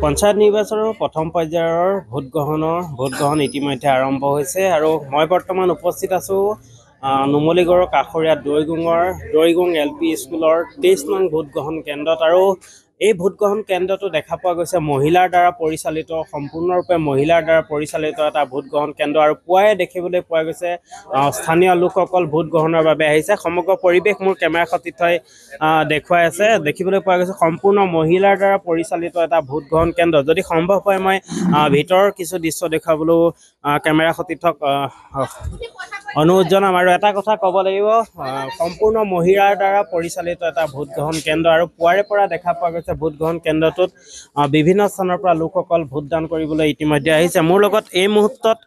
পঞ্চায়ত নিৰ্বাচনৰ প্ৰথম পৰ্যায়ৰ ভোটগ্ৰহণ ইতিমধ্যে আৰম্ভ হৈছে আৰু মই বৰ্তমান উপস্থিত আছোঁ নুমলীগড়ৰ কাষৰীয়া দৈগুং LP স্কুলৰ 23 নং ভোটগ্ৰহণ কেন্দ্ৰত আৰু এই ভোটগ্ৰহণ কেন্দ্ৰটো দেখা পোৱা গৈছে মহিলাৰ দ্বাৰা পৰিচালিত সম্পূৰ্ণৰূপে মহিলাৰ দ্বাৰা পৰিচালিত এটা ভোটগ্ৰহণ কেন্দ্ৰ আৰু পুৱাই দেখিবলৈ পোৱা গৈছে স্থানীয় লোকসকল ভোটগ্ৰহণৰ বাবে আহিছে সমগ্ৰ পৰিৱেশ মোৰ কেমেৰা সতীৰ্থই দেখুৱাই আছে দেখিবলৈ পোৱা গৈছে সম্পূৰ্ণ মহিলাৰ দ্বাৰা পৰিচালিত এটা ভোটগ্ৰহণ কেন্দ্ৰ যদি সম্ভৱ হয় মই ভিতৰৰ কিছু দৃশ্য দেখুৱাবলৈ কেমেৰা সতীৰ্থক অনুৰোধ জনাম আৰু এটা কথা ক'ব লাগিব সম্পূৰ্ণ মহিলাৰ দ্বাৰা পৰিচালিত এটা ভোটগ্ৰহণ কেন্দ্ৰ আৰু পুৱাৰে পৰা দেখা পোৱা গৈছে ভোটগ্ৰহণ কেন্দ্ৰটোত বিভিন্ন স্থানৰ পৰা লোকসকল ভোটদান কৰিবলৈ ইতিমধ্যে আহিছে মোৰ লগত এই মুহূৰ্তত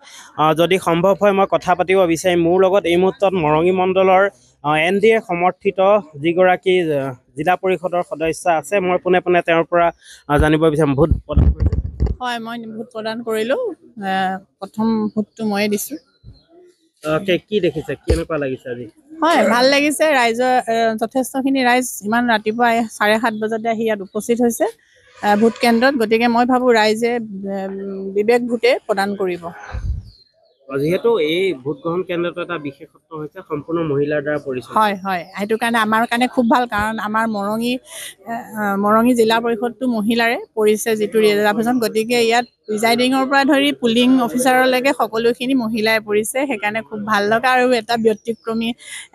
যদি সম্ভৱ হয় মই কথা পাতিব বিচাৰিম মোৰ লগত এই মুহূৰ্তত মৰঙী মণ্ডলৰ NDA সমৰ্থিত যিগৰাকী জিলা পৰিষদৰ সদস্য আছে মই পোনে পোনে তেওঁৰ পৰা জানিব বিচাৰিম ভোট প্ৰদান কৰিছে হয় মই ভোট প্ৰদান কৰিলোঁ প্ৰথম ভোটটো ময়ে দিছোঁ কি দেখিছে কেনেকুৱা লাগিছে আজি হয় ভাল লাগিছে ৰাইজৰ যথেষ্টখিনি ৰাইজ ইমান ৰাতিপুৱা 7:30 বজাতে আহি ইয়াত উপস্থিত হৈছে ভোট কেন্দ্ৰত গতিকে মই ভাবোঁ ৰাইজে বিবেক ভোটে প্ৰদান কৰিব যিহেতু এই ভোটগ্ৰহণ কেন্দ্ৰটো এটা বিশেষত্ব হৈছে সম্পূৰ্ণ মহিলাৰ দ্বাৰা পৰিচালিত হয় হয় সেইটো কাৰণে আমাৰ কাৰণে খুব ভাল কাৰণ আমাৰ মৰঙী জিলা পৰিষদটো মহিলাৰে পৰিছে যিটো ৰিজাৰ্ভেশ্যন গতিকে ইয়াত প্ৰিজাইডিঙৰ পৰা ধৰি পুলিং অফিচাৰলৈকে সকলোখিনি মহিলাই পৰিছে সেইকাৰণে খুব ভাল লগা আৰু এটা ব্যতিক্ৰমী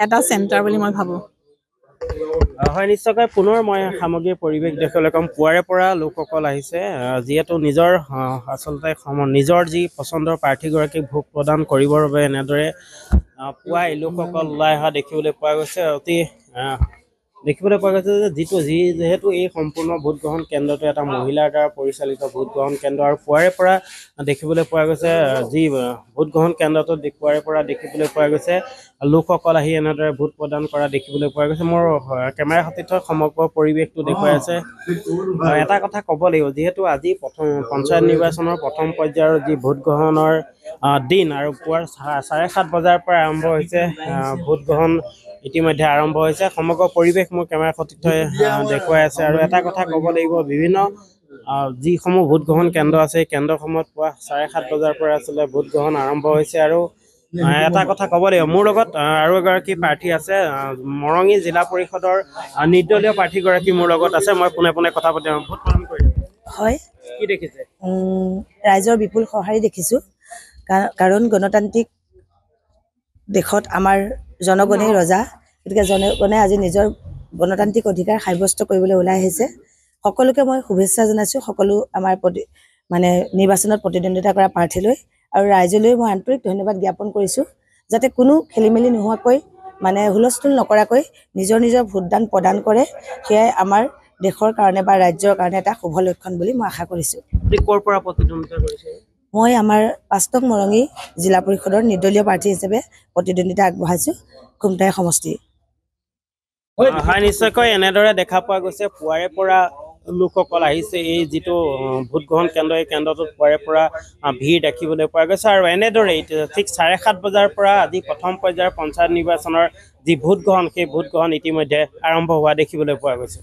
এটা চেণ্টাৰ বুলি মই ভাবোঁ হয় নিশ্চয়কৈ পুনৰ মই সামগ্ৰীৰ পৰিৱেশ দেখিবলৈ কম পুৱাৰে পৰা লোকসকল আহিছে যিহেতু নিজৰ যি পচন্দৰ প্ৰাৰ্থীগৰাকীক ভোট প্ৰদান কৰিবৰ বাবে এনেদৰে পুৱাই লোকসকল ওলাই অহা দেখিবলৈ পোৱা গৈছে যে যিহেতু এই সম্পূৰ্ণ ভোটগ্ৰহণ কেন্দ্ৰটো এটা মহিলাৰ দ্বাৰা পৰিচালিত ভোটগ্ৰহণ কেন্দ্ৰ আৰু পুৱাৰে পৰা দেখিবলৈ পোৱা গৈছে যি ভোটগ্ৰহণ কেন্দ্ৰটো পুৱাৰে পৰা দেখিবলৈ পোৱা গৈছে লোকসকল আহি এনেদৰে ভোট প্ৰদান কৰা দেখিবলৈ পোৱা গৈছে মোৰ কেমেৰা সতীৰ্থ সমগ্ৰ পৰিৱেশটো দেখুৱাই আছে এটা কথা ক'ব লাগিব যিহেতু আজি পঞ্চায়ত নিৰ্বাচনৰ প্ৰথম পৰ্যায়ৰ যি ভোটগ্ৰহণৰ দিন আৰু পুৱাৰ 7:30 বজাৰ পৰা আৰম্ভ হৈছে ভোটগ্ৰহণ ইতিমধ্যে আৰম্ভ হৈছে সমগ্ৰ পৰিৱেশ মোৰ কেমেৰা সতীৰ্থই দেখুৱাই আছে আৰু এটা কথা ক'ব লাগিব বিভিন্ন যিসমূহ ভোটগ্ৰহণ কেন্দ্ৰ আছে এই কেন্দ্ৰসমূহত পুৱা 7:30 বজাৰ পৰা আচলতে ভোটগ্ৰহণ আৰম্ভ হৈছে আৰু এটা কথা ক'ব লাগিব মোৰ লগত আৰু এগৰাকী প্ৰাৰ্থী আছে মৰঙী জিলা পৰিষদৰ নিৰ্দলীয় প্ৰাৰ্থীগৰাকী মোৰ লগত আছে মই পোনে পোনে কথা পাতিম ভোট প্ৰদান কৰিম হয় কি দেখিছে ৰাইজৰ বিপুল সঁহাৰি দেখিছোঁ কাৰণ গণতান্ত্ৰিক দেশত আমাৰ জনগণেই ৰজা গতিকে জনগণে আজি নিজৰ গণতান্ত্ৰিক অধিকাৰ সাব্যস্ত কৰিবলৈ ওলাই আহিছে সকলোকে মই শুভেচ্ছা জনাইছোঁ সকলো আমাৰ নিৰ্বাচনত প্ৰতিদ্বন্দ্বিতা কৰা প্ৰাৰ্থীলৈ আৰু ৰাইজলৈ মই আন্তৰিক ধন্যবাদ জ্ঞাপন কৰিছোঁ যাতে কোনো খেলিমেলি নোহোৱাকৈ হুলস্থুল নকৰাকৈ নিজৰ ভোটদান প্ৰদান কৰে সেয়াই আমাৰ দেশৰ কাৰণে বা ৰাজ্যৰ কাৰণে এটা শুভ লক্ষণ বুলি মই আশা কৰিছোঁ ক'ৰ পৰা প্ৰতিদ্বন্দ্বিতা কৰিছে মই আমাৰ 5 নং মৰঙী জিলা পৰিষদৰ নিৰ্দলীয় প্ৰাৰ্থী হিচাপে প্ৰতিদ্বন্দ্বিতা আগবঢ়াইছোঁ খুমটাই সমষ্টি হয় নিশ্চয়কৈ এনেদৰে দেখা পোৱা গৈছে পুৱাৰে পৰা লোকসকল আহিছে এই যিটো ভোটগ্ৰহণ কেন্দ্ৰ এই কেন্দ্ৰটোত পুৱাৰে পৰা ভিৰ দেখিবলৈ পোৱা গৈছে আৰু এনেদৰে ঠিক 7:30 বজাৰ পৰা আজি প্ৰথম পৰ্যায়ৰ পঞ্চায়ত নিৰ্বাচনৰ যি ভোটগ্ৰহণ সেই ভোটগ্ৰহণ ইতিমধ্যে আৰম্ভ হোৱা দেখিবলৈ পোৱা গৈছে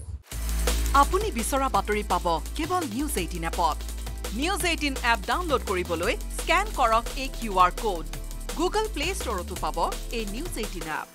আপুনি বিচৰা বাতৰি পাব কেৱল নিউজ 18 এপত নিউজ 18 এপ ডাউনলোড কৰিবলৈ স্কেন কৰক এই QR কোড গুগল প্লে ষ্টৰতো পাব এই নিউজ 18 এপ